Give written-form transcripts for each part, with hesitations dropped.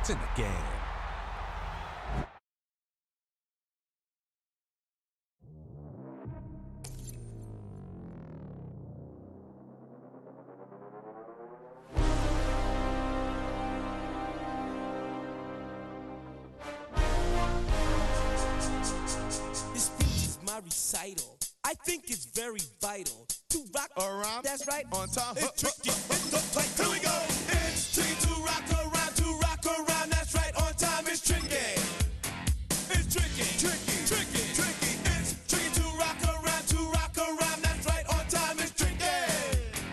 It's in the game. This speech is my recital. I think it's very vital to rock around. That's right. On time. It's tricky. It's the tight. Here we go. It's tricky to rock around. To rock around. That's right. On time. It's tricky. It's tricky. Tricky. Tricky. Tricky. It's tricky to rock around. To rock around. That's right. On time. It's tricky.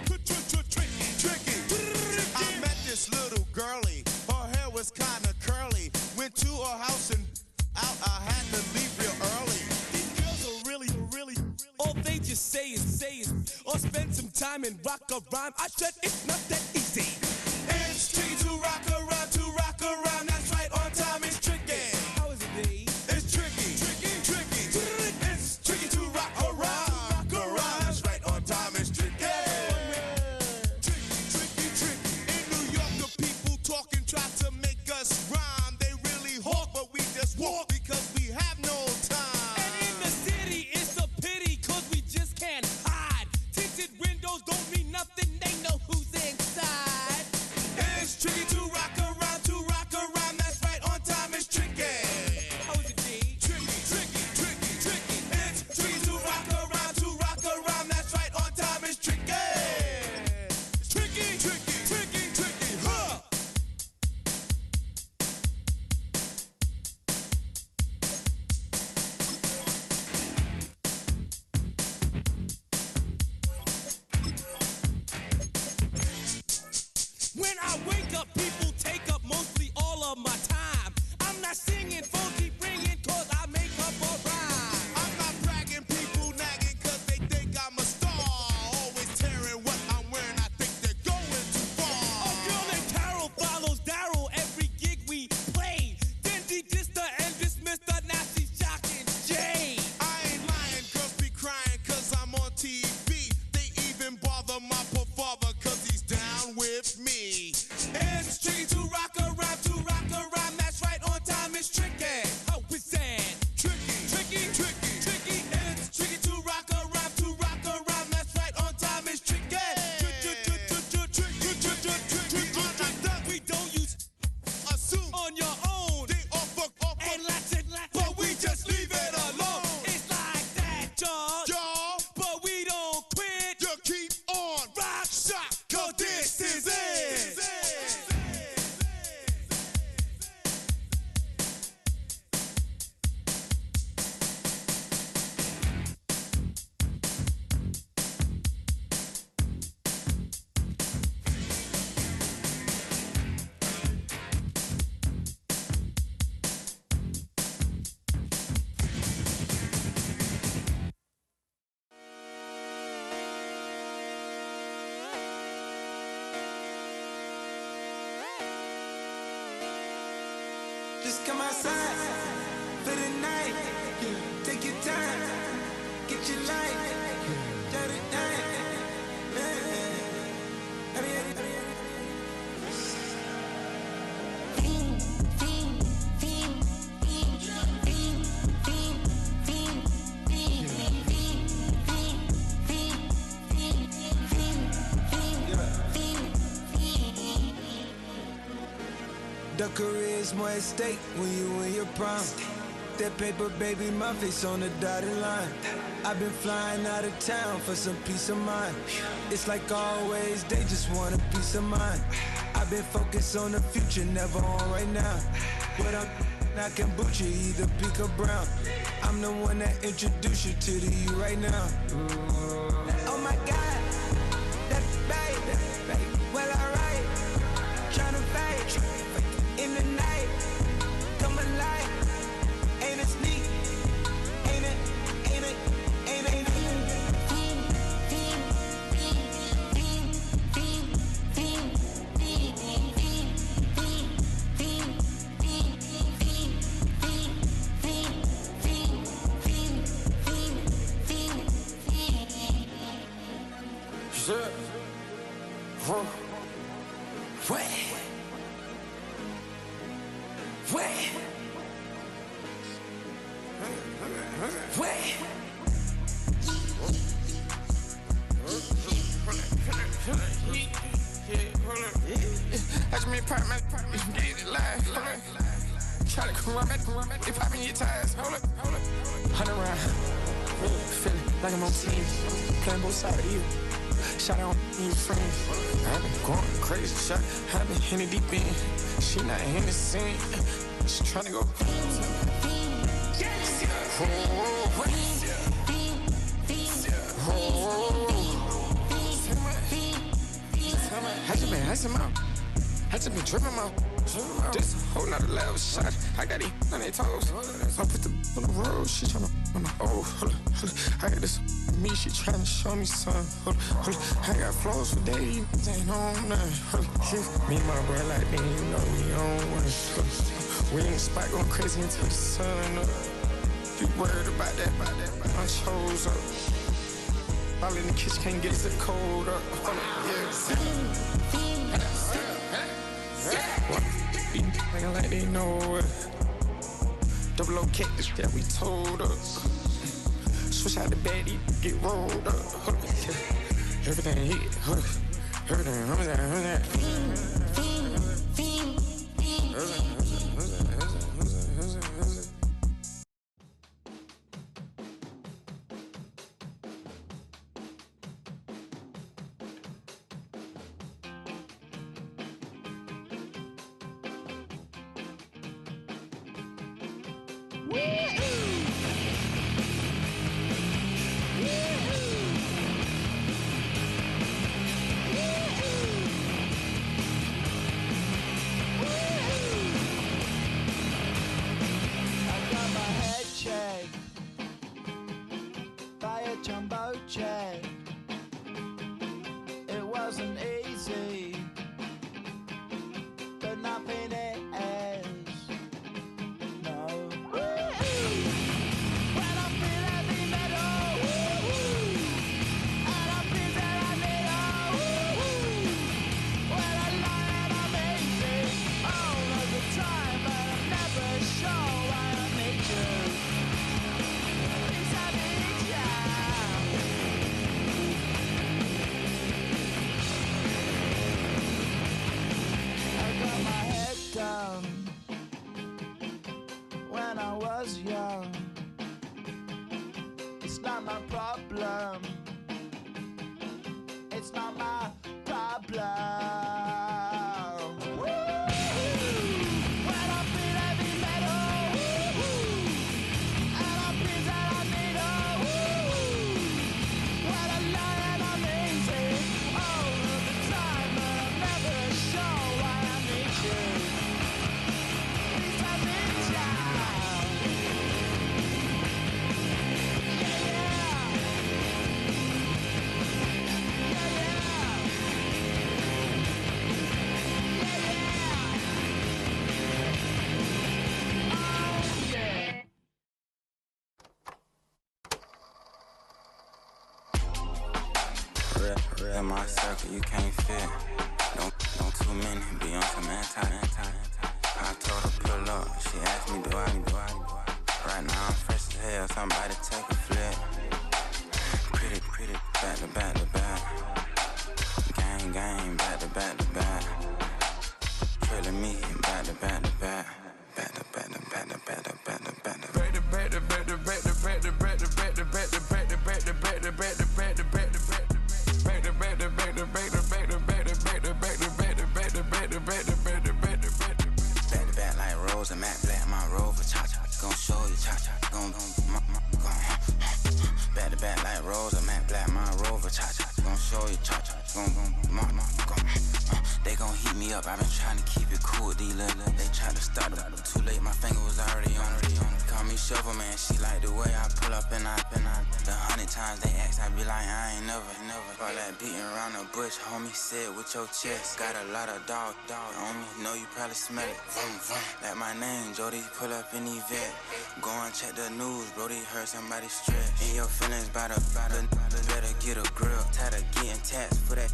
Tricky. Tricky. I met this little girlie. Her hair was kind of curly. Went to her house and out. I had to leave real early. These girls are really. All they just say is, or spend some time and rock a rhyme. I said it's not that easy. It's tricky to rock around. To rock around. That's right. On time. It's tricky. How is it, babe? It's tricky. Tricky. Tricky. It's tricky to rock around. Rock around. That's right. On time. It's tricky. Tricky. In New York, the people talking try to make us rhyme. They really hawk, but we just walk because we have no time. And in the city, it's a pity, cause we just can't hide. Tinted windows don't mean nothing, they know who's inside. It's tricky to rock around. To rock around. That's right. On time. It's tricky. How is it, babe? Tricky. It's tricky to rock around. To rock around. That's right. On time. It's tricky. Tricky. Huh. When I wake up, people take up mostly all of my time. I'm not singing, phone keep ringing, cause I make up a rhyme. I'm not bragging, people nagging cause they think I'm a star. Always tearing what I'm wearing, I think they're going too far. A girl named Carol follows Daryl every gig we play. Then she dissed her and dismissed her, now she's shocking Jay. I ain't lying, girls be crying cause I'm on TV. They even bother my poor father cause he's down with me. It's tricky to rock around, that's right, on time it's tricky. How is that? Tricky. It's tricky to rock around, that's right, on time it's tricky. We don't use Assume on your own. they offer, And lots and lots, but we just leave it alone. it's like that, y'all. Y'all, But we don't quit. you keep on Rock, shot, cause this is it. Just come outside for the night. Take your time, get your light. Shut it down. The career's more at stake when you in your prime. That paper, baby, my face on the dotted line. I've been flying out of town for some peace of mind. It's like always, they just want a peace of mind. I've been focused on the future, never on right now. But I'm not kombucha, either pink or brown. I'm the one that introduced you to the you right now. Oh my God, that's baby. Well, alright, tryna fight in the night, come alive. Ain't it sneak? Ain't it? I just made part of my get it live. Hold up. Try to come around, they popping your tires. Hold up. 100 round. Feeling like I'm on team. Playing both sides of you. Shot out your friends. I've been going crazy. Shot. I've been hitting deep in. She not in the scene. She tryna go. I just been tripping out. This whole nother level shot. I got it on their toes. I put the on the road. She tryna. Oh, hold up. I got this. Me, she tryna show me something. Hold up. I got flows for days. Ain't on nothing. Me and my bro like, man, you know we on one. We in the spot going crazy until the sun up. You worried about that? I chose up. All in the kitchen can't get the cold up. Nigga like they know it. Double O cactus that we told up. Switch out the baddie, get rolled up. Everything hit, everything. It wasn't easy, but nothing is. No. When I feel heavy metal, and I feel that I need when I lie and I'm easy all of the time, but I'm never sure why I need you. Please I need you. When I was young, it's not my problem. It's not my problem. When I feel heavy metal, and I feel that I need when I lie and I'm easy all of the time, but I'm never sure why I need you. Please I need you. In my circle, you can't fit. Don't too many be on some anti. I told her pull up. She asked me do I. Right now I'm fresh as hell. Somebody take a flip. Pretty, back to back. Gang, back to back. Trailing me, back to back. Back like Rose and Matt Black, my Rover, cha-cha, gon' show you, cha-cha, gon' back to back like Rose and Matt Black, my Rover, cha-cha, gon' show you, cha-cha, they gon' heat me up, I've been trying to keep it cool, these little, they tried to start up, too late, my finger was already on it, call me Shovel Man, she like the way I pull up and I, the 100 times they ask, I be like, I ain't never, all that beating around the bush, homie, said with your chest, got a lot of dog on me, know you probably smell it, like my name, Jody, pull up in the vet, go and check the news, Brody, heard somebody stretch, in your feelings by the, better get a grill, tired of getting taxed for that,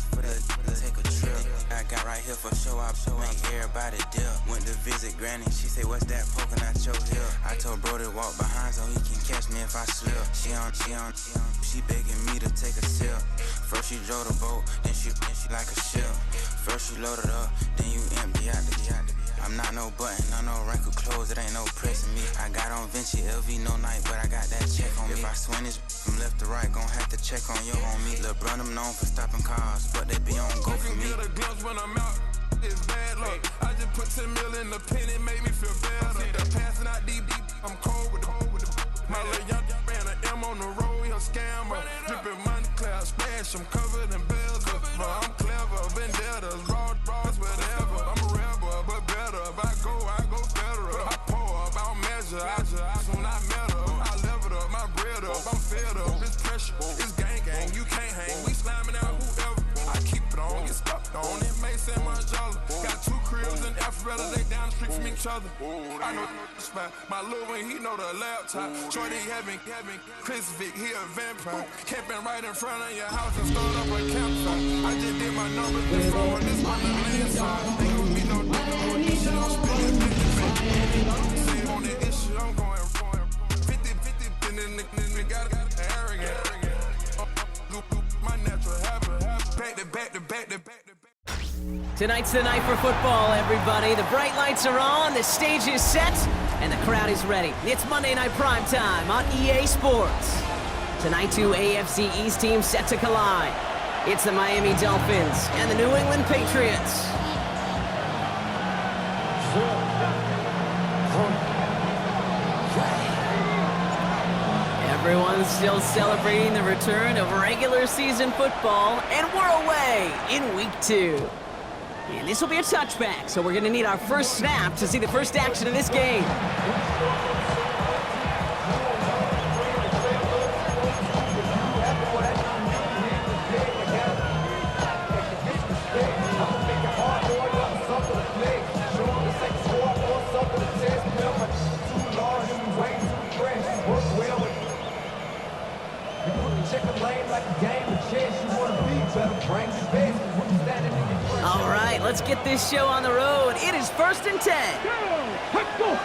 take a trip, I got right right here for show. I make everybody dip. Went to visit Granny. She say, what's that poking out your hip? I told bro to walk behind so he can catch me if I slip. She begging me to take a sip. First she drove the boat, then she like a ship. First you load it up, then you empty out the I'm not no button, no wrinkled clothes, it ain't no pressing me. I got on Vinci, LV, no night, but I got that check on me. If I swing this from left to right, gon' have to check on your homie. Lil' bro, I'm known for stopping cars, but they be on go for me. Get a glimpse when I'm out, it's bad luck. I just put 10 mil in the pen, it made me feel better. Passing out deep, I'm cold with the My little young ran an M on the road, he a scammer. Drippin' money, clear, splash, I'm covered in bells. But I'm clever, vendettas, raw draws, whatever. I'm a rebel, but better. If I go federal. I pour up, I'll measure. I soon I met her. I leveled up, my bread up, I'm fed up. It's pressure, it's gang, you can't hang. We slamming out whoever. I keep it on, get stuck on. It may say Margiela. Got 2 cribs in Alpharetta, they down the street from each other. I know the spot. My little one, he know the laptop. Shorty having Chris Vick, he a vampire. Camping right in front of your house and start up a campsite. I just did my numbers before, this one the landslide. Ain't gonna be no different on this shit, I'm spinning 50. See on the issue, I'm going 50, and then we got arrogant. My natural habit, back to back. Tonight's the night for football, everybody. The bright lights are on, the stage is set, and the crowd is ready. It's Monday Night Primetime on EA Sports. Tonight, 2 AFC East teams set to collide. It's the Miami Dolphins and the New England Patriots. Everyone's still celebrating the return of regular season football, and we're away in week 2. And this will be a touchback, so we're going to need our first snap to see the first action of this game. All right, let's get this show on the road. It is 1st and 10. Let's go.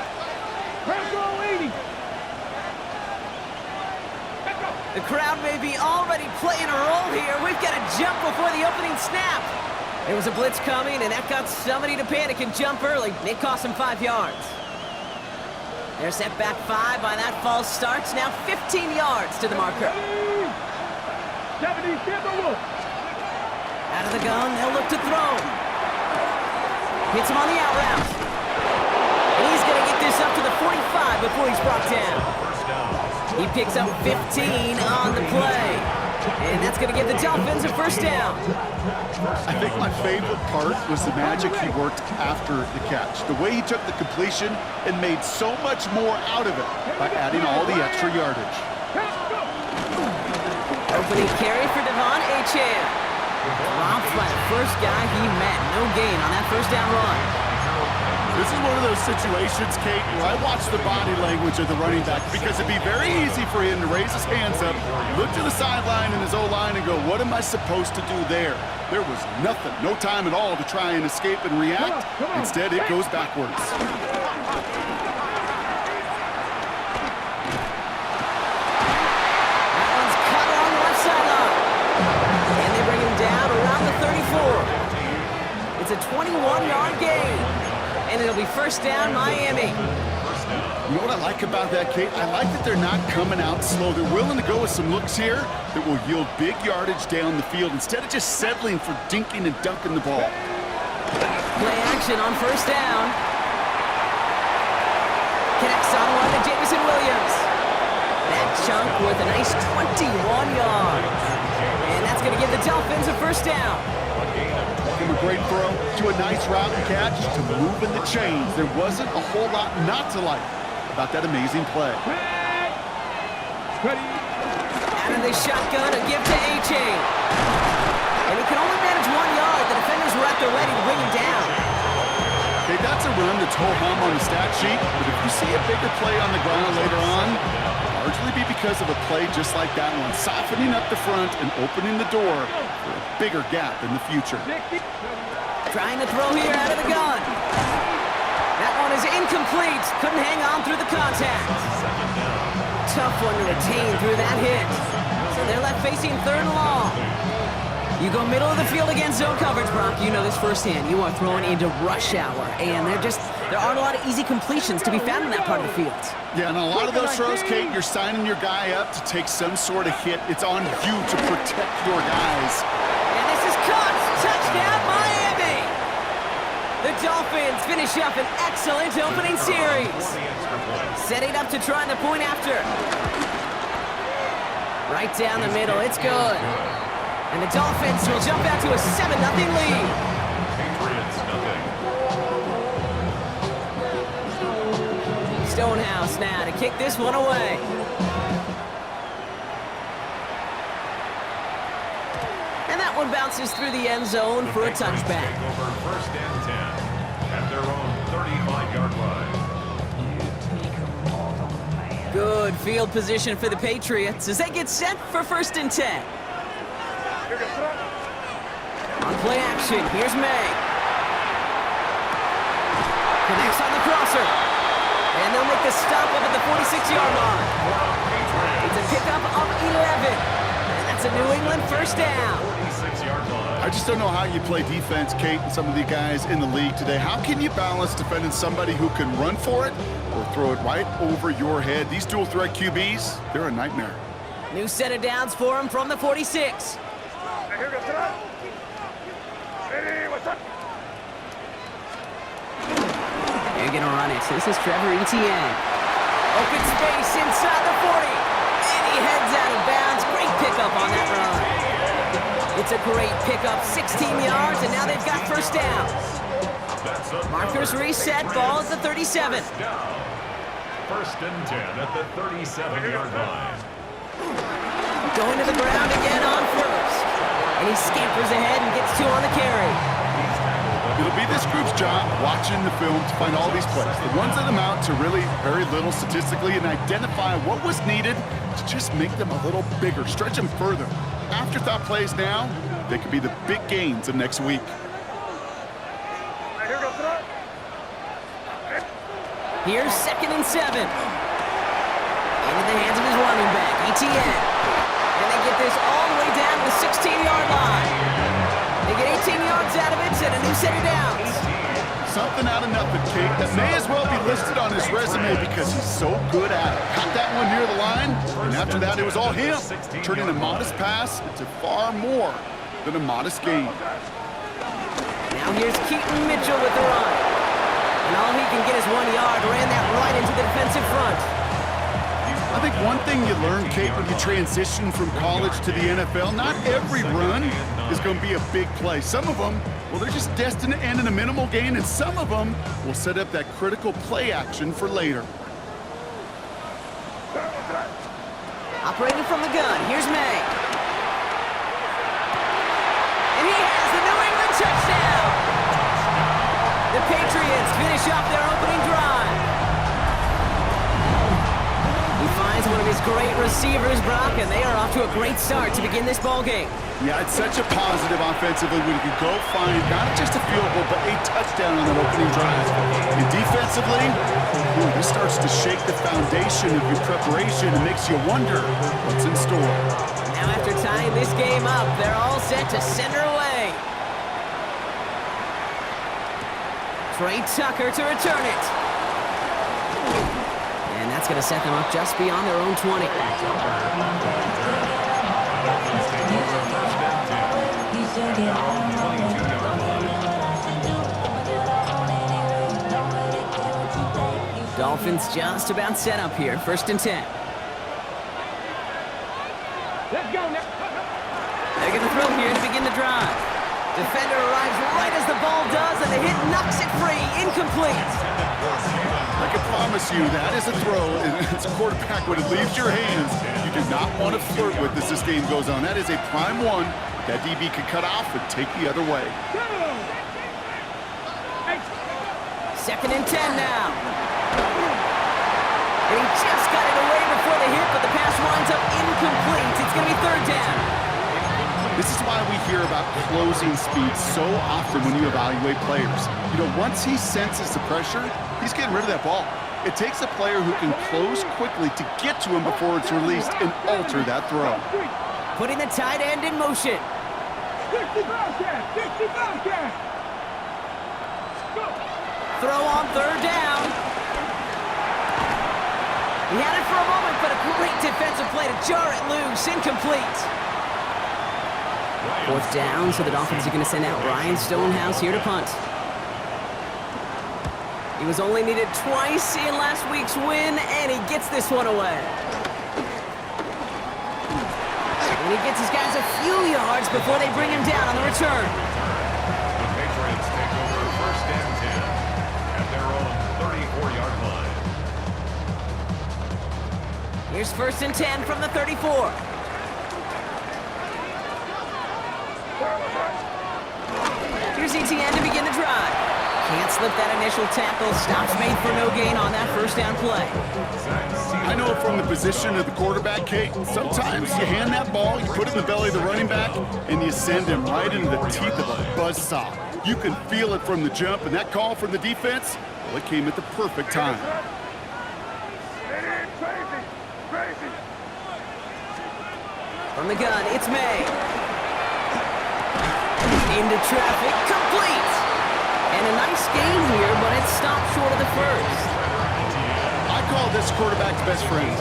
Let's go, 80. The crowd may be already playing a role here. We've got to jump before the opening snap. There was a blitz coming, and that got somebody to panic and jump early. It cost him 5 yards. They're set back 5 by that false start. Now 15 yards to the marker. 70, Out of the gun, they'll look to throw. Hits him on the out route. And he's going to get this up to the 45 before he's brought down. He picks up 15 on the play. And that's going to give the Dolphins a first down. I think my favorite part was the magic he worked after the catch. The way he took the completion and made so much more out of it by adding all the extra yardage. Opening carry for Devon Achane. Dropped by the first guy he met. No gain on that first down run. This is one of those situations, Kate, where I watch the body language of the running back because it'd be very easy for him to raise his hands up, look to the sideline and his O-line and go, what am I supposed to do there? There was nothing, no time at all to try and escape and react. Instead, it goes backwards. It's a 21-yard gain, and it'll be first down, Miami. You know what I like about that, Kate? I like that they're not coming out slow. They're willing to go with some looks here that will yield big yardage down the field instead of just settling for dinking and dunking the ball. Play action on first down. Connects on one to Jameson Williams. That chunk with a nice 21 yards. And that's going to give the Dolphins a first down. From a great throw to a nice route and catch to moving the chains. There wasn't a whole lot not to like about that amazing play. Out of the shotgun, a give to Achane. And he can only manage 1 yard. The defenders were out there ready to bring him down. Okay, that's a run that's ho-hum on the stat sheet, but if you see a bigger play on the ground later on, it'll largely be because of a play just like that one, softening up the front and opening the door for a bigger gap in the future. Trying to throw here out of the gun. That one is incomplete. Couldn't hang on through the contact. Tough one to retain through that hit. So they're left facing 3rd and long. You go middle of the field against zone coverage, Brock. You know this firsthand. You are throwing into rush hour, and there aren't a lot of easy completions to be found in that part of the field. Yeah, and a lot of those throws, Kate, you're signing your guy up to take some sort of hit. It's on you to protect your guys. And this is caught. Touchdown, Miami! The Dolphins finish up an excellent opening series. Setting up to try the point after. Right down the middle, it's good. And the Dolphins will jump out to a 7-0 lead. Stonehouse now to kick this one away. And that one bounces through the end zone for a touchback. Over 1st and 10 at their own 35-yard line. Good field position for the Patriots as they get set for 1st and 10. On play action, here's May. Connects on the crosser. And they'll make the stop up at the 46-yard line. It's a pickup of 11. And that's a New England 1st down. I just don't know how you play defense, Kate, and some of the guys in the league today. How can you balance defending somebody who can run for it or throw it right over your head? These dual threat QBs, they're a nightmare. New set of downs for him from the 46. They're going to run it. This is Trevor Etienne. Open space inside the 40. And he heads out of bounds. Great pickup on that run. It's a great pickup. 16 yards, and now they've got 1st down. Markers reset. Ball at the 37. 1st and 10 at the 37-yard line. Going to the ground again on 1st. And he scampers ahead and gets 2 on the carry. It'll be this group's job watching the film to find all these plays. The ones that amount to really very little statistically and identify what was needed to just make them a little bigger, stretch them further. Afterthought plays now, they could be the big gains of next week. Here's 2nd and 7. Into the hands of his running back, Etienne. And they get this all the way down to the 16-yard line. They get 18 yards out of it and a new set of downs. Something out of nothing, Kate, that may as well be listed on his resume because he's so good at it. Got that one near the line, and after that it was all him, turning a modest pass into far more than a modest gain. Now here's Keaton Mitchell with the run. And all he can get is 1 yard, ran that right into the defensive front. I think one thing you learn, Kate, when you transition from college to the NFL, not every run is going to be a big play. Some of them, well, they're just destined to end in a minimal gain, and some of them will set up that critical play action for later. Operating from the gun, here's May. And he has the New England touchdown! The Patriots finish off their opening drive. He finds one of his great receivers, Brock, and they are off to a great start to begin this ballgame. Yeah, it's such a positive offensively when you can go find not just a field goal, but a touchdown on that opening drive. And defensively, this starts to shake the foundation of your preparation and makes you wonder what's in store. Now after tying this game up, they're all set to center away. Trey Tucker to return it. And that's going to set them up just beyond their own 20. Dolphins just about set up here. 1st and 10. Let's go now. They're going to throw here to begin the drive. Defender arrives right as the ball does, and the hit knocks it free. Incomplete. I can promise you that is a throw, and as a quarterback, when it leaves your hands, you do not want to flirt with as this game goes on. That is a prime one that DB could cut off and take the other way. 2nd and 10 now. And he just got it away before the hit, but the pass winds up incomplete. It's going to be 3rd down. This is why we hear about closing speed so often when you evaluate players. You know, once he senses the pressure, he's getting rid of that ball. It takes a player who can close quickly to get to him before it's released and alter that throw. Putting the tight end in motion. 60 Bobcat! 60 Bobcat! Go! Throw on third down. He had it for a moment, but a great defensive play to jar it loose. Incomplete. Fourth down, so the Dolphins are going to send out Ryan Stonehouse here to punt. He was only needed twice in last week's win, and he gets this one away. And he gets his guys a few yards before they bring him down on the return. The Patriots take over first and 10 at their own 34-yard line. Here's first and 10 from the 34. Here's ETN to begin the drive. Can't slip that initial tackle. Stops made for no gain on that first down play. I know from the position of the quarterback, Kate, sometimes you hand that ball, you put it in the belly of the running back, and you send him right into the teeth of a buzzsaw. You can feel it from the jump, and that call from the defense, well, it came at the perfect time. From the gun, it's May. Into traffic, complete. And a nice gain here, but it stopped short of the first. I call this quarterback's best friend.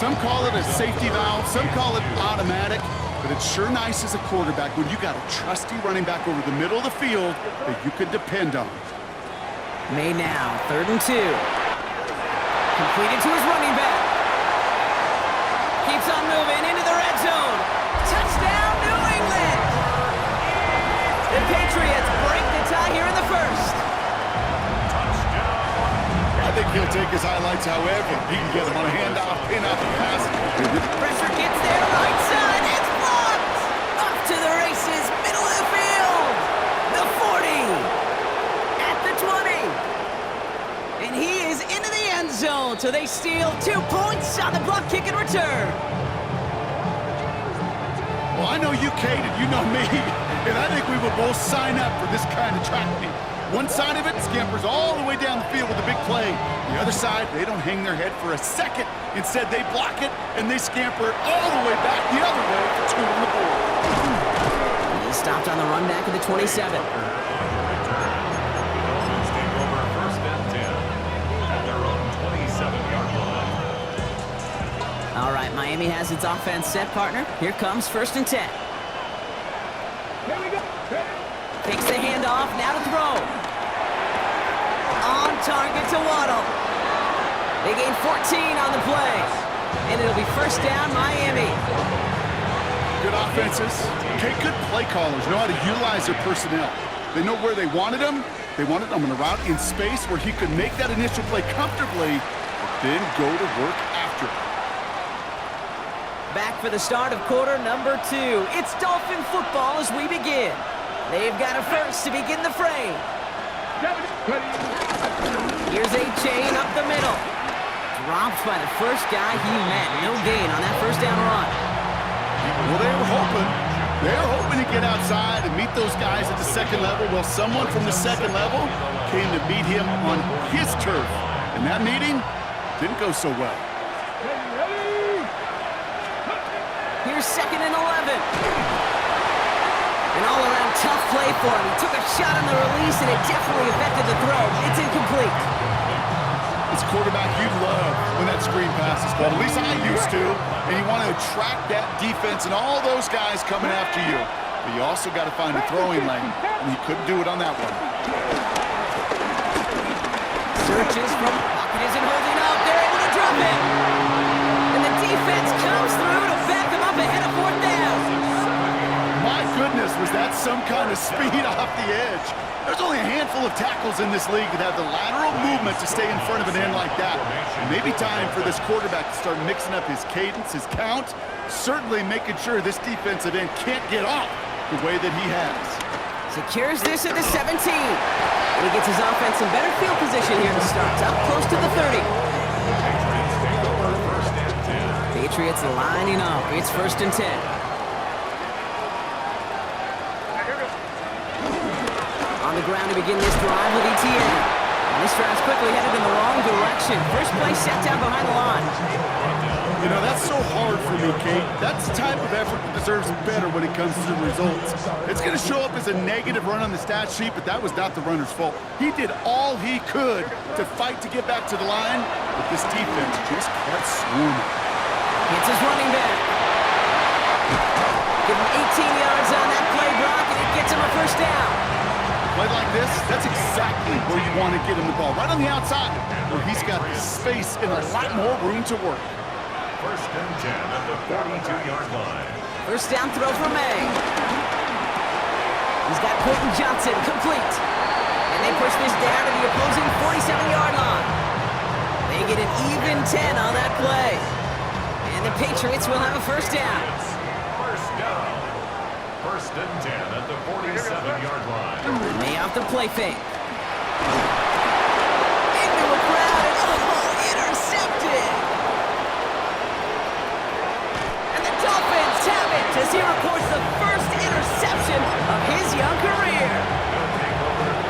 Some call it a safety valve, some call it automatic, but it's sure nice as a quarterback when you got a trusty running back over the middle of the field that you can depend on. May now, 3rd and 2. Completed to his running back. Keeps on moving into the red zone. Touchdown, New England! The Patriots break the tie here in the first. I think he'll take his highlights however he can get them on a handoff, pin-up, pass. Pressure gets there, right side, it's blocked! Up to the races, middle of the field! The 40! At the 20! And he is into the end zone, so they steal 2 points on the block kick and return. Well, I know you, Kate, and you know me, and I think we will both sign up for this kind of track meet. One side of it scampers all the way down the field with a big play. The other side, they don't hang their head for a second. Instead, they block it, and they scamper it all the way back the other way for 2 on the board. He stopped on the run back of the 27. All right, Miami has its offense set, partner. Here comes 1st and 10. Here we go. Takes the handoff, now to throw. On target to Waddle. They gain 14 on the play. And it'll be 1st down, Miami. Good offenses. Okay, good play callers know how to utilize their personnel. They know where they wanted them. They wanted them on a route in space where he could make that initial play comfortably, but then go to work after it. Back for the start of quarter number 2. It's Dolphin football as we begin. They've got a first to begin the fray. Here's a chain up the middle. Dropped by the first guy he met. No gain on that first down run. Well, they were hoping to get outside and meet those guys at the second level. Well, someone from the second level came to meet him on his turf. And that meeting didn't go so well. Here's 2nd and 11. An all-around tough play for him. He took a shot on the release, and it definitely affected the throw. It's incomplete. It's quarterback you love when that screen passes, but at least I used to. And you want to attract that defense and all those guys coming after you. But you also got to find a throwing lane, and he couldn't do it on that one. Searches from pocket isn't holding up. They're able to drop it. And the defense comes through to back them up ahead of 4th down. My goodness, was that some kind of speed off the edge. There's only a handful of tackles in this league that have the lateral movement to stay in front of an end like that. And maybe time for this quarterback to start mixing up his cadence, his count, certainly making sure this defensive end can't get off the way that he has. Secures this at the 17. And he gets his offense in better field position here to start. Up close to the 30. Patriots lining up. It's 1st and 10. On the ground to begin this drive with ETN. And this drive's quickly headed in the wrong direction. First play set down behind the line. You know, that's so hard for me, Kate. That's the type of effort that deserves better when it comes to the results. It's going to show up as a negative run on the stat sheet, but that was not the runner's fault. He did all he could to fight to get back to the line, but this defense just kept swarming. It's his running back. Give him 18 yards on that play, Brock, and it gets him a first down. Play like this, that's exactly where you want to get him the ball, right on the outside, where he's got the space and a lot more room to work. First and 10 at the 42-yard line. First down throw for May. He's got Quentin Johnson complete. And they push this down to the opposing 47-yard line. They get an even 10 on that play. And the Patriots will have a first down. First down. First and 10 at the 47-yard line. May off the play fake. Into a crowd and intercepted. And the Dolphins have it as he records the first interception of his young career.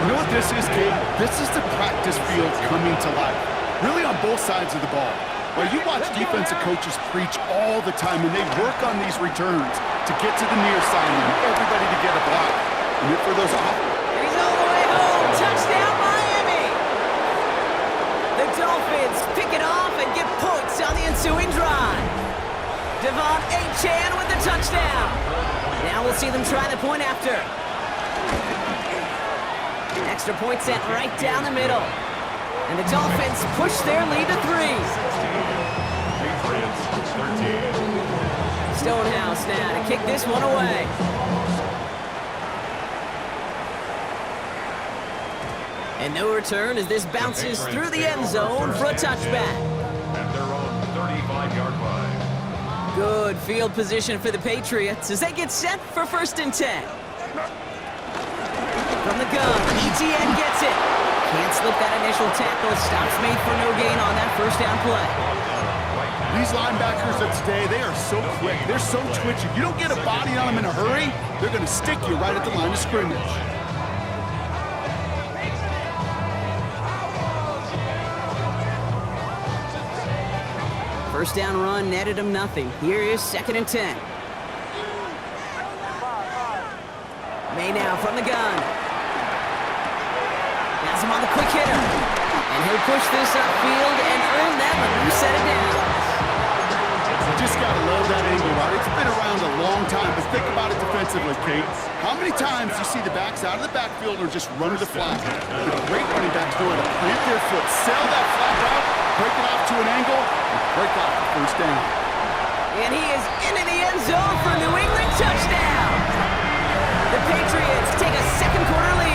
You know what this is, Kate? This is the practice field coming to life. Really on both sides of the ball. Well, you watch defensive coaches preach all the time, and they work on these returns to get to the near side and everybody to get a block. And if for those off. He's all the way home. Touchdown, Miami. The Dolphins pick it off and get points on the ensuing drive. Devon Achane with the touchdown. Now we'll see them try the point after. Extra point set right down the middle. And the Dolphins push their lead to 3. Stonehouse now to kick this one away. And no return as this bounces through the end zone for a touchback. At their own 35-yard line. Good field position for the Patriots as they get set for first and 10. From the gun, ETN gets it. Can't slip that initial tackle. Stops made for no gain on that first down play. These linebackers of today, they are so quick. They're so twitchy. You don't get a body on them in a hurry, they're going to stick you right at the line of scrimmage. First down run netted him nothing. Here is second and 10. May now from the gun. Has him on the quick hitter. And he'll push this upfield and earn that one. You set it down. You just got to love that angle, right? It's been around a long time, but think about it defensively, Kate. How many times you see the backs out of the backfield or just run to the flat? The great running backs know how to plant their foot, sail that flat route, break it off to an angle, and break off the first down. And he is into the end zone for New England touchdown. The Patriots take a second quarter lead.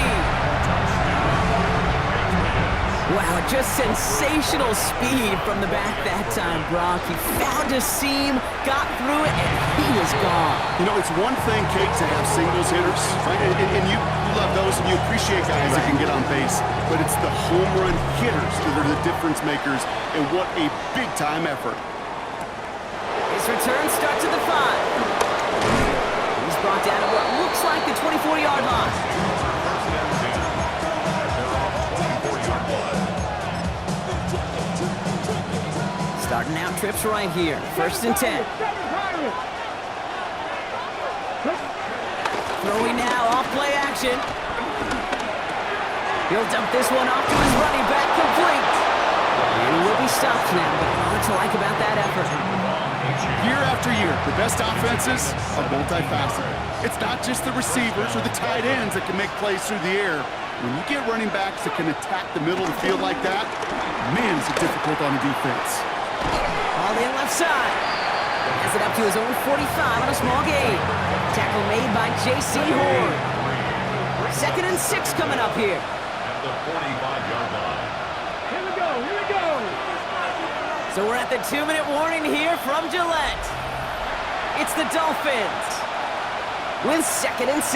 Wow, just sensational speed from the back that time, Brock. He found a seam, got through it, and he was gone. You know, it's one thing, Kate, to have singles hitters, right? And you love those, and you appreciate guys that can get on base. But it's the home run hitters that are the difference makers, and what a big-time effort. His return starts at the 5. He's brought down to what looks like the 24-yard line. Starting out trips right here. First and 10. Throwing now off play action. He'll dump this one off to his running back complete. And he will be stopped now, but what to like about that effort? Year after year, the best offenses are multifaceted. It's not just the receivers or the tight ends that can make plays through the air. When you get running backs that can attack the middle of the field like that, man, is it difficult on the defense. All in left side. Has it up to his own 45 on a small gain. Tackle made by J.C. Horn. Second and 6 coming up here. At the 45-yard line. Here we go, here we go. So we're at the 2-minute warning here from Gillette. It's the Dolphins with second and 6.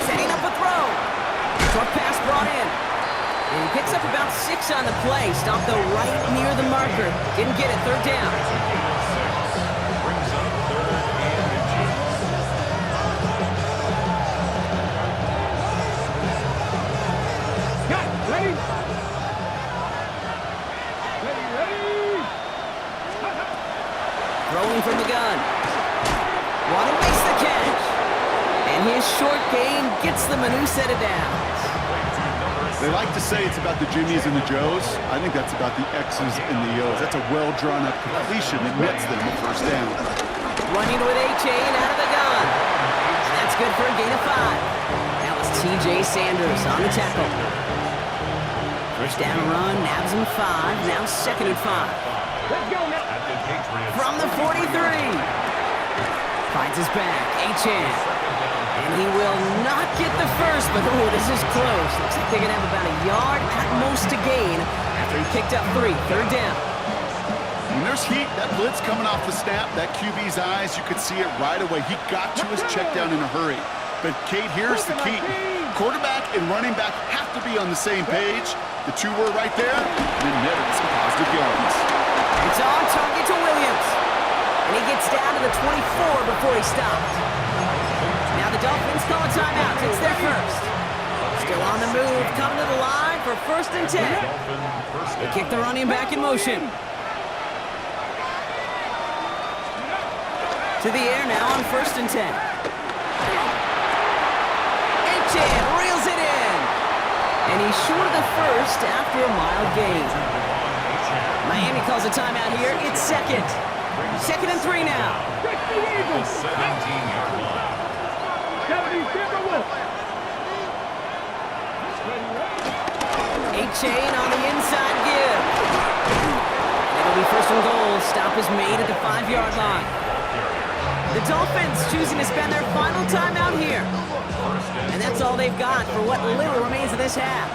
Setting up a throw. Short pass brought in. And he picks up about 6 on the play. Stopped though right near the marker. Didn't get it. Third down. Brings up third Throwing from the gun. Want to waste the catch. And his short gain gets them a new set of downs. They like to say it's about the Jimmies and the Joes. I think that's about the X's and the O's. That's a well-drawn-up completion that nets them the first down. Running with a chain out of the gun. That's good for a gain of 5. That was T.J. Sanders on the tackle. First down run, nabs him 5. Now 2nd and 5. Let's go now. From the 43. Finds his back, Achan. And he will not get the first, but oh, this is close. Looks like they're going to have about a yard at most to gain after he picked up 3. 3rd down. When there's heat, that blitz coming off the snap, that QB's eyes, you could see it right away. He got to his check down in a hurry. But, Kate, here's the key. Quarterback and running back have to be on the same page. The two were right there, and then netted some positive yards. It's on target to Williams. And he gets down to the 24 before he stopped. Now the Dolphins call a timeout. It's their first. Still on the move, coming to the line for 1st and 10. They kick the running back in motion. To the air now on 1st and 10. Achan reels it in. And he's short of the first after a mild gain. Miami calls a timeout here. It's 2nd. 2nd and 3 now. 17-yard line. Achan on the inside give. It'll be 1st and goal. Stop is made at the 5-yard line. The Dolphins choosing to spend their final timeout here. And that's all they've got for what little remains of this half.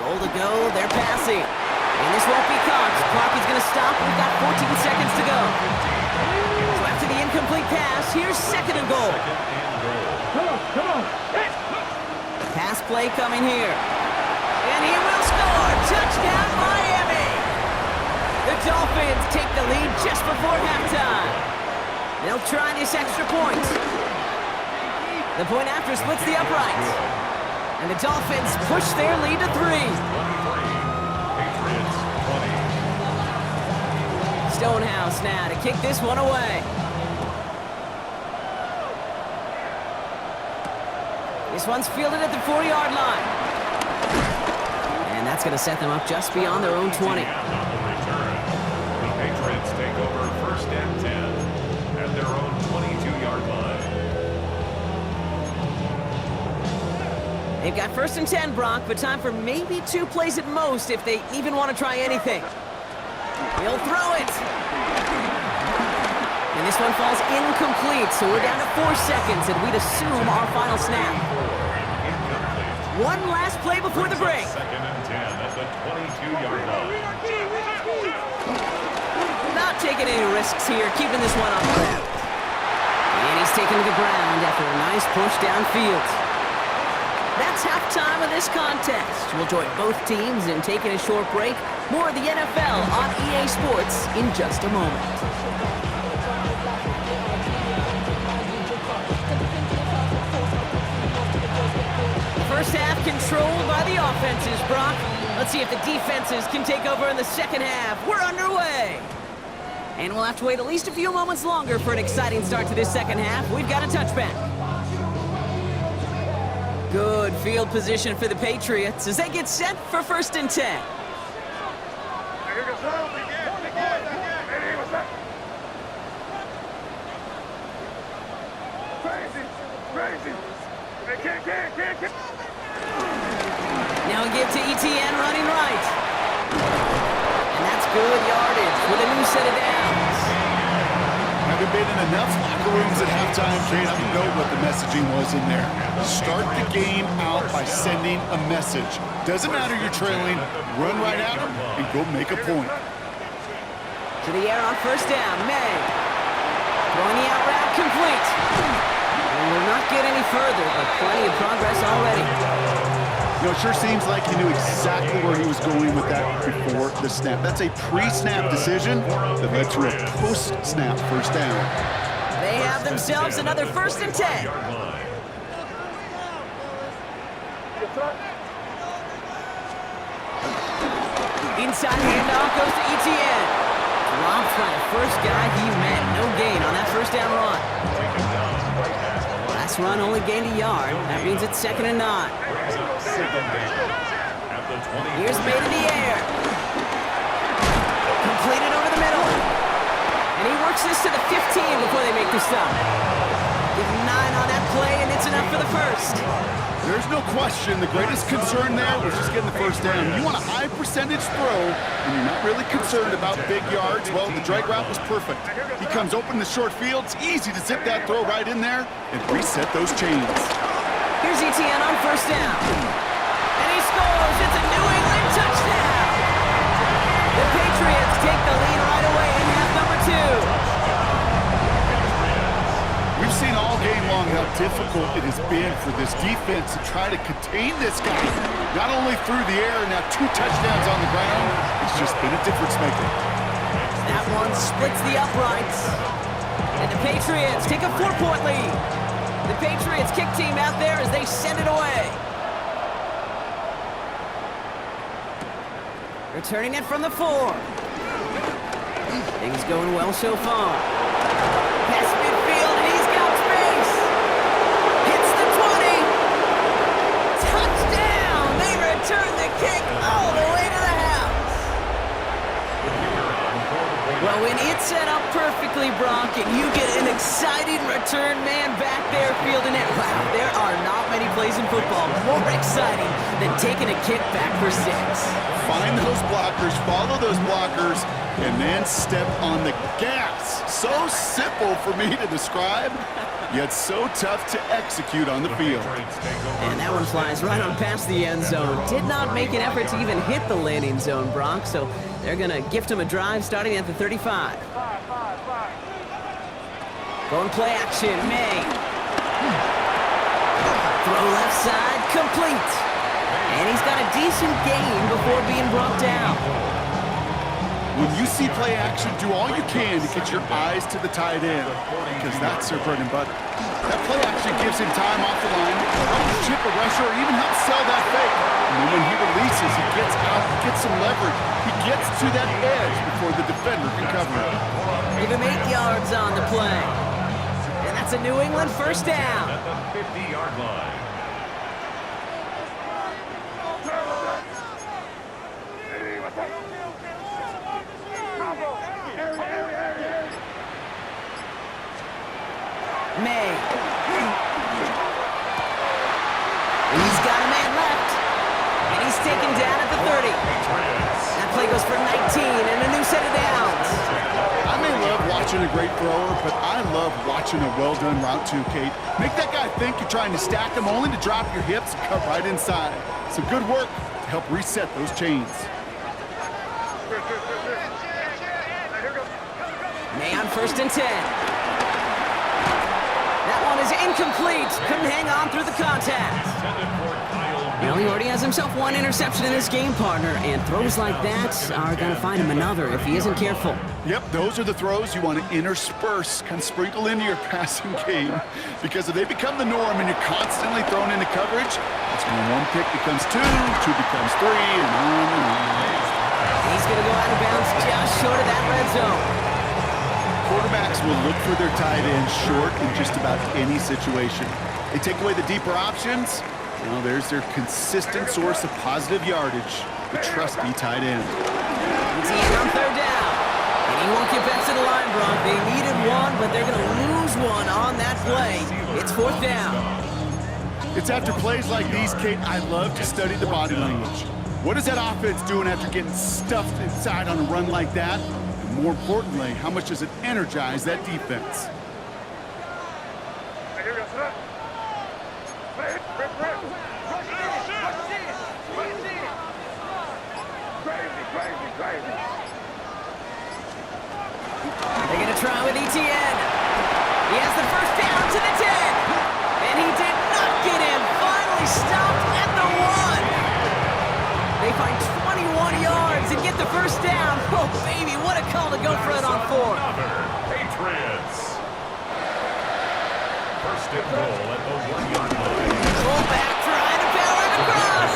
Goal to go. They're passing. And this won't be caught. The clock is going to stop. We've got 14 seconds to go. So after the incomplete pass, here's 2nd and goal. Come on. Pass play coming here. And he will score. Touchdown, Miami. The Dolphins take the lead just before halftime. They'll try this extra point. The point after splits the uprights. And the Dolphins push their lead to 3. Stonehouse now to kick this one away. This one's fielded at the 4-yard line. And that's going to set them up just beyond their own 20. The Patriots take over 1st and 10 at their own 22-yard line. They've got 1st and 10, Brock, but time for maybe 2 plays at most if they even want to try anything. He'll throw it. And this one falls incomplete, so we're down to 4 seconds, and we'd assume our final snap. One last play before the break. 2nd and 10 at the 22-yard line. Not taking any risks here, keeping this one on the ground. And he's taken to the ground after a nice push downfield. That's halftime of this contest. We'll join both teams in taking a short break. More of the NFL on EA Sports in just a moment. First half controlled by the offenses, Brock. Let's see if the defenses can take over in the second half. We're underway. And we'll have to wait at least a few moments longer for an exciting start to this second half. We've got a touchback. Good field position for the Patriots as they get set for 1st and 10. Now we give to ETN running right. And that's good yardage with a new set of downs. Haven't been in enough locker rooms at halftime, Kate. I don't know what the messaging was in there. Start the game out by sending a message. Doesn't matter you're trailing, run right at them and go make a point. To the air on 1st down, May. Throwing the out route complete. And will not get any further, but plenty of progress already. You know, it sure seems like he knew exactly where he was going with that before the snap. That's a pre-snap decision that led to a post-snap 1st down. They have themselves another 1st and 10. Inside handoff goes to Etienne. Dropped by the first guy he met. No gain on that first down run. Last run only gained a yard. That means it's 2nd and 9. Here's made in the air. Completed over the middle. And he works this to the 15 before they make the stop. Give him 9 on that play, and it's enough for the first. There's no question the greatest concern there was just getting the first down. You want a high percentage throw, and you're not really concerned about big yards. Well, the drag route was perfect. He comes open in the short field. It's easy to zip that throw right in there and reset those chains. Here's Etienne on first down. And he scores. It's a New England touchdown. The Patriots take the lead right away in half number 2. We've seen all game long how difficult it has been for this defense to try to contain this guy. Not only through the air, now 2 touchdowns on the ground. It's just been a difference maker. That one splits the uprights. And the Patriots take a 4-point lead. The Patriots kick team out there as they send it away. Returning it from the 4. Things going well so far. Pass midfield, and he's got space. Hits the 20. Touchdown! They return the kick all the way to the house. Well, when it's set up perfectly, Brock, and you get an exciting return man back there fielding it, wow, there are not many plays in football more exciting than taking a kick back for 6. Find those blockers, follow those blockers, and then step on the gas. So simple for me to describe, yet so tough to execute on the field. And that one flies right on past the end zone. Did not make an effort to even hit the landing zone, Brock, so they're going to gift him a drive starting at the 35. Going play action, May. Throw left side, complete. And he's got a decent gain before being brought down. When you see play action, do all you can to get your eyes to the tight end, because that's their bread and butter. That play action gives him time off the line, helps chip a rusher, or even helps sell that fake. And then when he releases, he gets out, gets some leverage. He gets to that edge before the defender can cover him. Give him 8 yards on the play. And that's a New England first down. At the 50-yard line. May. He's got a man left. And he's taken down at the 30. That play goes for 19 and a new set of downs. I may love watching a great thrower, but I love watching a well-done route too, Kate. Make that guy think you're trying to stack him only to drop your hips and cut right inside. Some good work to help reset those chains. May on 1st and 10. That one is incomplete. Couldn't hang on through the contact. Well, he already has himself 1 interception in his game, partner, and throws like that are going to find him another if he isn't careful. Yep, those are the throws you want to intersperse, kind of sprinkle into your passing game, because if they become the norm and you're constantly thrown into coverage, that's when 1 pick becomes 2, 2 becomes 3, and on and on. He's going to go out of bounds just short of that red zone. Quarterbacks will look for their tight end short in just about any situation. They take away the deeper options. Well, there's their consistent source of positive yardage, the trusty tight end. Etienne on 3rd down. And he won't get back to the line, Brock. They needed 1, but they're going to lose 1 on that play. It's 4th down. It's after plays like these, Kate, I love to study the body language. What is that offense doing after getting stuffed inside on a run like that? And more importantly, how much does it energize that defense? They're going to try with Etienne. He has the first down to the 10. And he did not get him. Finally stopped at the 1. They find 21 yards and get the first down. Oh, baby, what a call to go for it on 4. Patriots. First and goal at the 1-yard line. Fullback trying to power it across.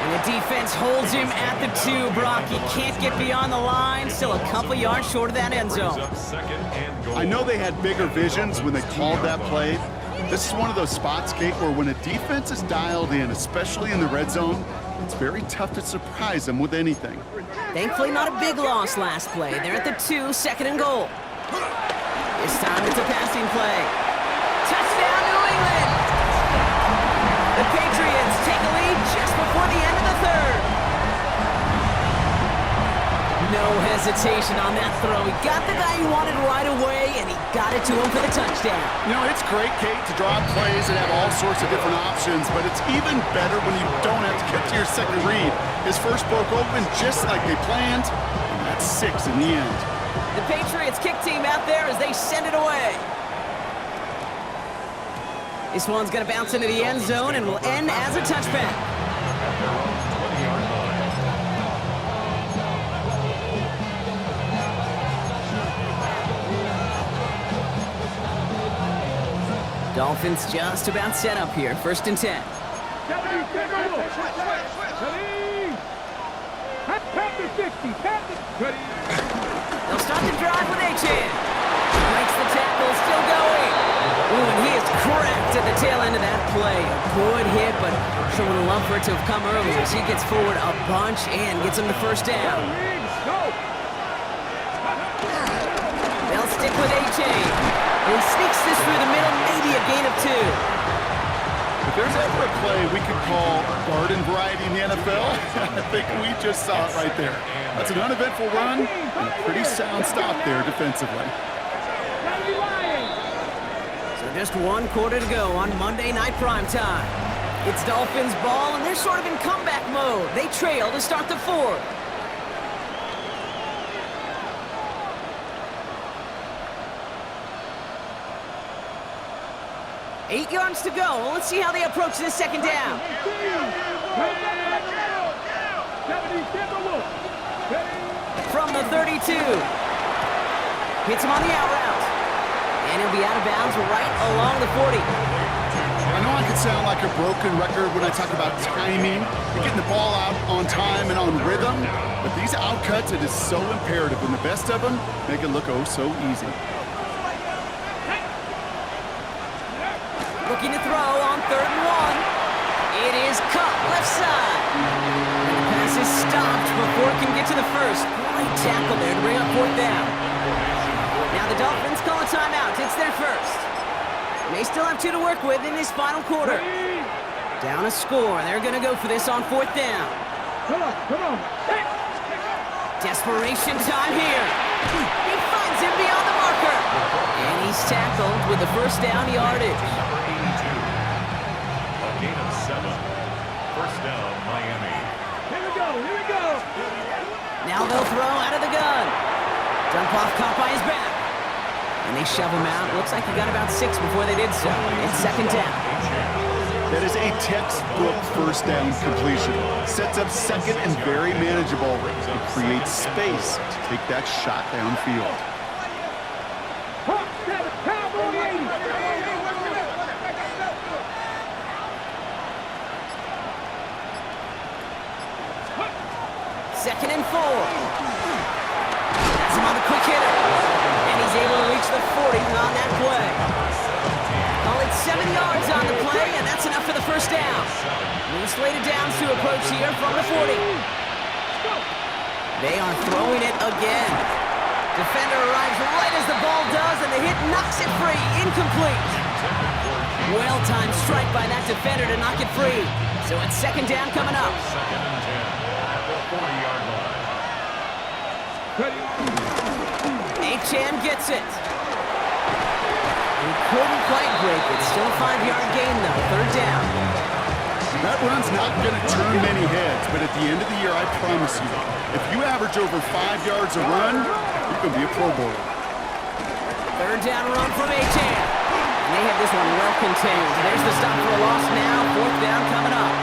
And it defense holds him at the 2, Brock. He can't get beyond the line. Still a couple yards short of that end zone. I know they had bigger visions when they called that play. This is one of those spots, Kate, where when a defense is dialed in, especially in the red zone, it's very tough to surprise them with anything. Thankfully, not a big loss last play. They're at the 2, 2nd and goal. This time it's a passing play. Touchdown, New England! The Patriots take a lead just before the end of the 3rd. No hesitation on that throw. He got the guy he wanted right away, and he got it to him for the touchdown. You know, it's great, Kate, to draw up plays and have all sorts of different options, but it's even better when you don't have to get to your second read. His first broke open just like they planned, and that's 6 in the end. The Patriots kick team out there as they send it away. This one's going to bounce into the end zone and will end as a touchback. Dolphins just about set up here. 1st and 10. They'll start the drive with Achan. Breaks the tackle, still going. Ooh, and he is cracked at the tail end of that play. A good hit, but sure would love for it to have come earlier as he gets forward a bunch and gets him the 1st down. They'll stick with Achan. He sneaks this through the middle, maybe a gain of 2. If there's ever a play we could call garden variety in the NFL, I think we just saw it right there. That's an uneventful run and a pretty sound stop there defensively. So just 1 quarter to go on Monday Night Primetime. It's Dolphins ball, and they're sort of in comeback mode. They trail to start the 4th. 8 yards to go. Well, let's see how they approach this 2nd down. From the 32. Hits him on the out route. And he'll be out of bounds right along the 40. I know I could sound like a broken record when I talk about timing and getting the ball out on time and on rhythm, but these outcuts, it is so imperative, and the best of them make it look oh so easy. Looking to throw on 3rd and 1. It is cut left side. And the pass is stopped before it can get to the 1st. Great tackle there to bring up 4th down. Now the Dolphins call a timeout. It's their 1st. They still have 2 to work with in this final quarter. Down a score. They're going to go for this on 4th down. Come on. Desperation time here. He finds him beyond the marker. And he's tackled with the 1st down yardage. A gain of 7. 1st down, Miami. Here we go. Now they'll throw out of the gun. Dump off caught by his back. And they shove him out. Looks like he got about 6 before they did so. It's 2nd down. That is a textbook 1st down completion. Sets up 2nd and very manageable. It creates space to take that shot downfield. Second and 4. That's him on the quick hitter. And he's able to reach the 40 on that play. Call it 7 yards on the play, and that's enough for the 1st down. New slated downs to approach here from the 40. They are throwing it again. Defender arrives right as the ball does, and the hit knocks it free. Incomplete. Well-timed strike by that defender to knock it free. So it's 2nd down coming up. 2nd and 10 at the 40-yard line. Achan gets it. He couldn't quite break it. Still a 5-yard gain, though. 3rd down. That run's not going to turn many heads, but at the end of the year, I promise you, if you average over 5 yards a run, you're going to be a Pro Bowler. 3rd down run from Achan. And they have this one well contained. There's the stop for a loss now. 4th down coming up.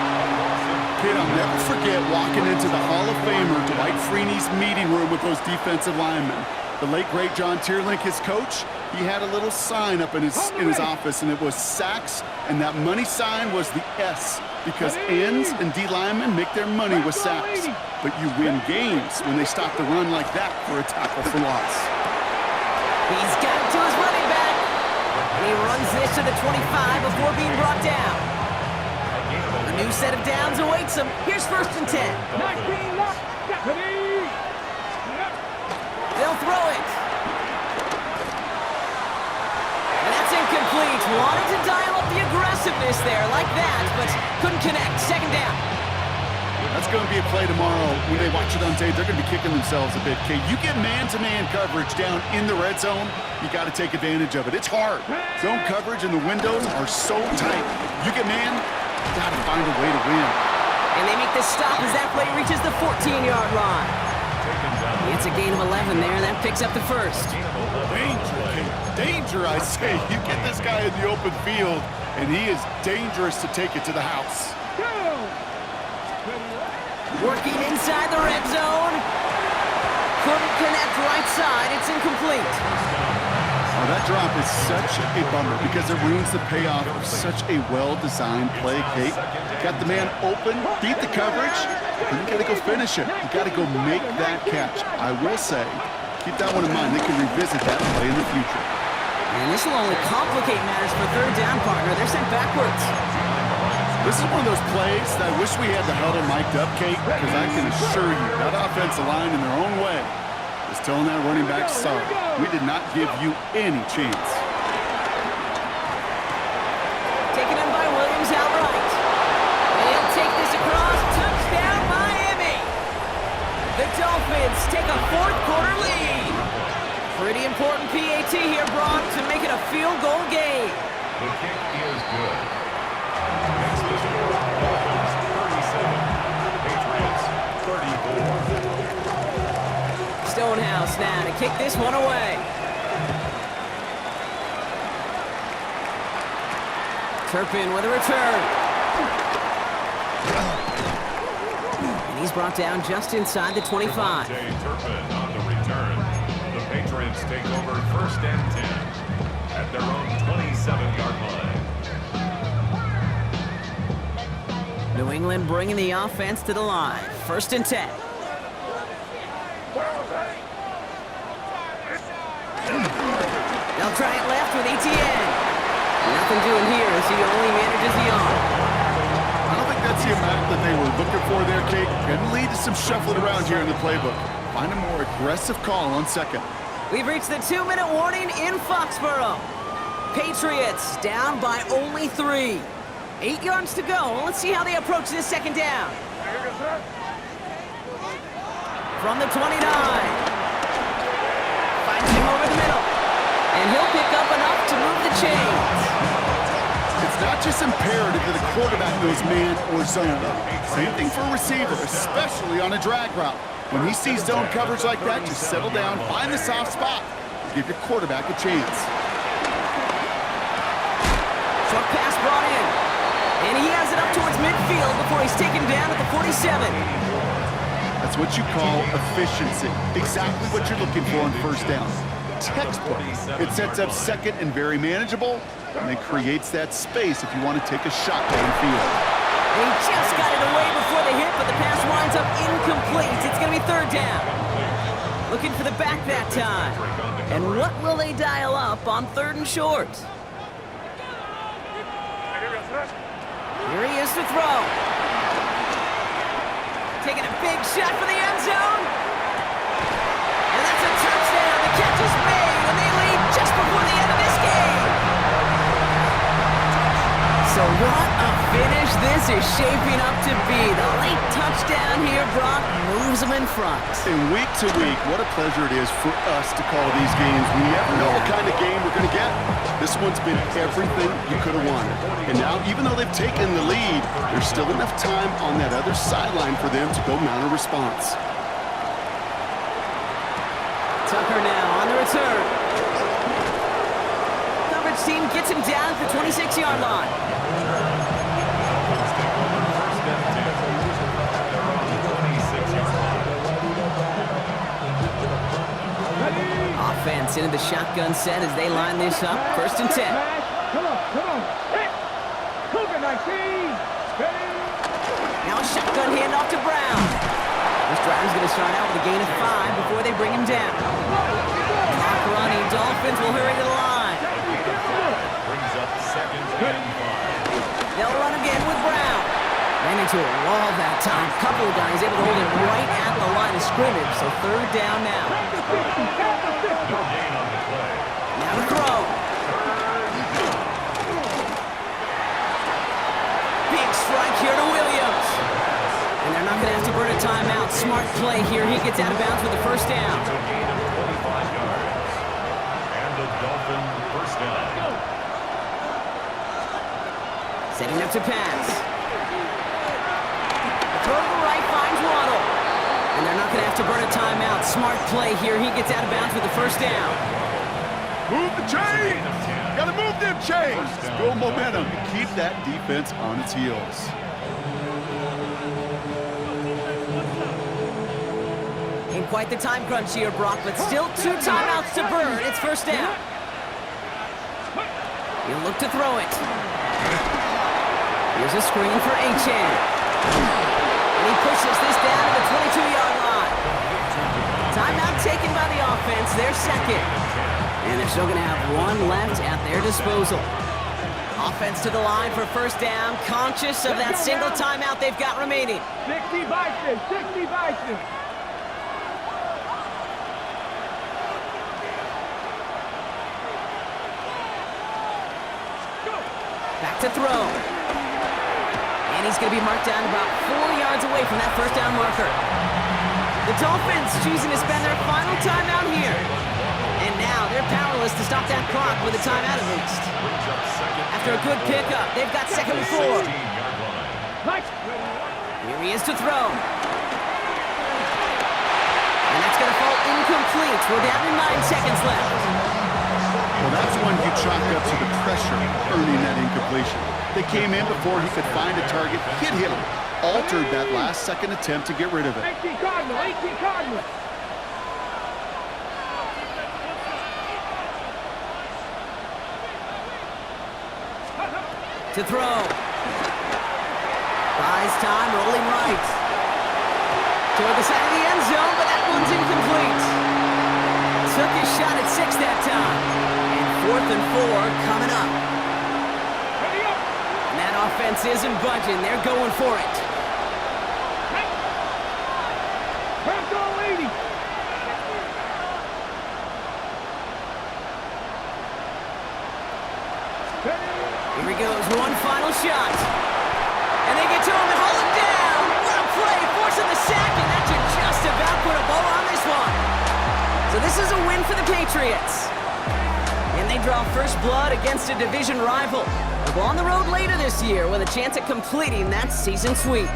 Kid, I'll never forget walking into the Hall of Famer Dwight Freeney's meeting room with those defensive linemen. The late, great John Tierlink, his coach, he had a little sign up in his office, and it was sacks, and that money sign was the S because ends and D linemen make their money with sacks. But you win games when they stop the run like that for a tackle for loss. He's got it to his running back. And he runs this to the 25 before being brought down. A new set of downs awaits him. Here's 1st and 10. They'll throw it. And that's incomplete. Wanted to dial up the aggressiveness there like that, but couldn't connect. 2nd down. That's going to be a play tomorrow. When they watch it on tape, they're going to be kicking themselves a bit, Kate. You get man-to-man coverage down in the red zone, you got to take advantage of it. It's hard. Zone coverage and the windows are so tight. You get man, you got to find a way to win. And they make the stop as that play reaches the 14-yard line. It's a gain of 11 there. That picks up the 1st. Danger, Kate. Danger, I say. You get this guy in the open field, and he is dangerous to take it to the house. Working inside the red zone. Couldn't connect right side. It's incomplete. Oh, that drop is such a bummer because it ruins the payoff of such a well-designed play, Kate. Got the man open, beat the coverage, and you got to go finish it. You got to go make that catch. I will say, keep that one in mind. They can revisit that play in the future. And this will only complicate matters for 3rd down, partner. They're sent backwards. This is one of those plays that I wish we had the huddle mic'd up, Kate, because I can assure you that offensive line in their own way is telling that running back, sorry, we did not give you any chance. Taken in by Williams outright. And he'll take this across. Touchdown, Miami! The Dolphins take a 4th quarter lead. Pretty important PAT here, Brock, to make it a field goal game. The kick is good. Next is score, Dolphins 37, Patriots 34. Stonehouse now to kick this one away. Turpin with a return. And he's brought down just inside the 25. Turpin on the return. The Patriots take over 1st and 10 at their own 27-yard line. New England bringing the offense to the line. 1st and 10. They'll try it left with Etienne. Nothing doing here as he only manages the arm. I don't think that's the amount that they were looking for there, Kate. Can lead to some shuffling around here in the playbook. Find a more aggressive call on 2nd. We've reached the 2-minute warning in Foxborough. Patriots down by only 3. 8 yards to go. Let's see how they approach this 2nd down. From the 29. Finds him over the middle. And he'll pick up enough to move the chains. It's not just imperative that the quarterback goes man or zone. Same thing for a receiver, especially on a drag route. When he sees zone coverage like that, just settle down, find the soft spot, and give your quarterback a chance. Short pass brought in. And he has it up towards midfield before he's taken down at the 47. That's what you call efficiency. Exactly what you're looking for on 1st down. Textbook. It sets up 2nd and very manageable, and then creates that space if you want to take a shot downfield. He just got it away before the hit, but the pass winds up incomplete. It's going to be 3rd down. Looking for the back that time. And what will they dial up on 3rd and short? Here he is to throw. Taking a big shot for the end zone. And that's a touchdown. The catch is made, and they lead just before the end of this game. So what a finish this is shaping up to be. The late touchdown here, Brock, moves them in front. And week to week, what a pleasure it is for us to call these games. We never know what kind of game we're going to get. This one's been everything you could have wanted. And now, even though they've taken the lead, there's still enough time on that other sideline for them to go mount a response. Tucker now on the return. Coverage team gets him down at the 26-yard line. Offense into the shotgun set as they line this up. 1st and 10. Come on. Hey, Cougar 19. Shotgun handoff to Brown. This drive's going to start out with a gain of 5 before they bring him down. Clock running. Dolphins will hurry to the line. Brings up 2nd and 5. They'll run again with Brown. Ran into a wall that time. Couple of guys able to hold it right at the line of scrimmage, so 3rd down now. No gain on the play. Now to throw. Big strike here to Williams. And they're not going to have to burn a timeout. Smart play here. He gets out of bounds with the 1st down. A gain of 25 yards. And the Dolphin 1st down. Setting up to pass. Throw to the right finds Waddle. And they're not going to have to burn a timeout. Smart play here. He gets out of bounds with the 1st down. Move the chains! Gotta move them chains! Build momentum and keep that defense on its heels. In quite the time crunch here, Brock, but still 2 timeouts to burn. It's 1st down. He'll look to throw it. Here's a screen for Achan. And he pushes this down to the 22-yard line. Timeout taken by the offense, their 2nd. And they're still going to have 1 left at their disposal. Offense to the line for 1st down, conscious of that single timeout they've got remaining. 60 Bison, 60 Bison. Back to throw. And he's going to be marked down about 4 yards away from that 1st down marker. The Dolphins choosing to spend their final timeout here. And now they're powerless to stop that clock with a timeout at least. After a good pickup, they've got 2nd and 4. Here he is to throw. And that's going to fall incomplete. We're down to 9 seconds left. Well, that's one you chalk up to the pressure earning that incompletion. They came in before he could find a target, hit him, altered that last-second attempt to get rid of it. 18 Cardinal, 18 Cardinal. To throw. Buys time, rolling right. Toward the side of the end zone, but that one's incomplete. Took his shot at 6 that time. And 4th and 4 coming up. And that offense isn't budging. They're going for it. Here he goes, one final shot. And they get to him and hold him down. What a play, forcing the sack, and that should just about put a bow on this one. So this is a win for the Patriots. And they draw first blood against a division rival. They'll go on the road later this year with a chance at completing that season sweep.